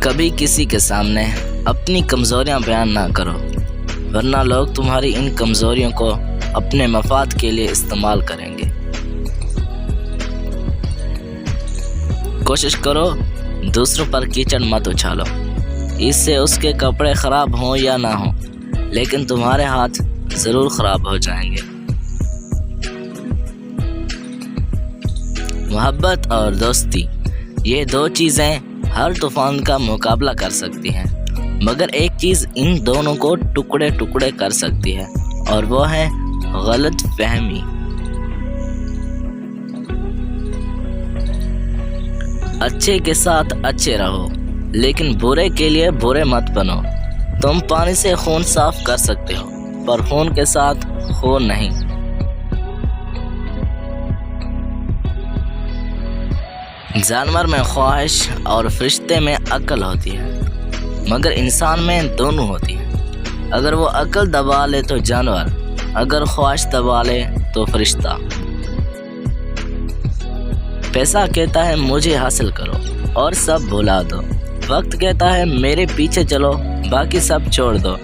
کبھی کسی کے سامنے اپنی کمزوریاں بیان نہ کرو، ورنہ لوگ تمہاری ان کمزوریوں کو اپنے مفاد کے لیے استعمال کریں گے۔ کوشش کرو دوسروں پر کیچڑ مت اچھالو، اس سے اس کے کپڑے خراب ہوں یا نہ ہوں، لیکن تمہارے ہاتھ ضرور خراب ہو جائیں گے۔ محبت اور دوستی، یہ دو چیزیں ہر طوفان کا مقابلہ کر سکتی ہیں، مگر ایک چیز ان دونوں کو ٹکڑے ٹکڑے کر سکتی ہے، اور وہ ہے غلط فہمی۔ اچھے کے ساتھ اچھے رہو، لیکن برے کے لیے برے مت بنو۔ تم پانی سے خون صاف کر سکتے ہو، پر خون کے ساتھ خون نہیں۔ جانور میں خواہش اور فرشتے میں عقل ہوتی ہے، مگر انسان میں دونوں ہوتی ہے۔ اگر وہ عقل دبا لے تو جانور، اگر خواہش دبا لے تو فرشتہ۔ پیسہ کہتا ہے مجھے حاصل کرو اور سب بھلا دو، وقت کہتا ہے میرے پیچھے چلو باقی سب چھوڑ دو،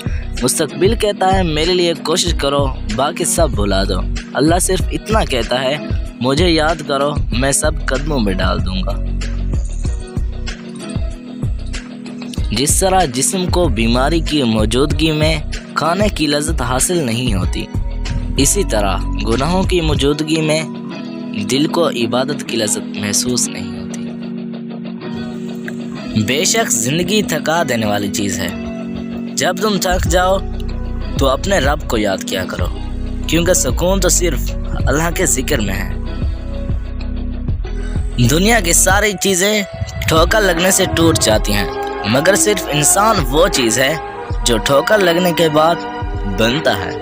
مستقبل کہتا ہے میرے لیے کوشش کرو باقی سب بھلا دو، اللہ صرف اتنا کہتا ہے مجھے یاد کرو میں سب قدموں میں ڈال دوں گا۔ جس طرح جسم کو بیماری کی موجودگی میں کھانے کی لذت حاصل نہیں ہوتی، اسی طرح گناہوں کی موجودگی میں دل کو عبادت کی لذت محسوس نہیں ہوتی۔ بے شک زندگی تھکا دینے والی چیز ہے، جب تم تھک جاؤ تو اپنے رب کو یاد کیا کرو، کیونکہ سکون تو صرف اللہ کے ذکر میں ہے۔ دنیا کی ساری چیزیں ٹھوکر لگنے سے ٹوٹ جاتی ہیں، مگر صرف انسان وہ چیز ہے جو ٹھوکر لگنے کے بعد بنتا ہے۔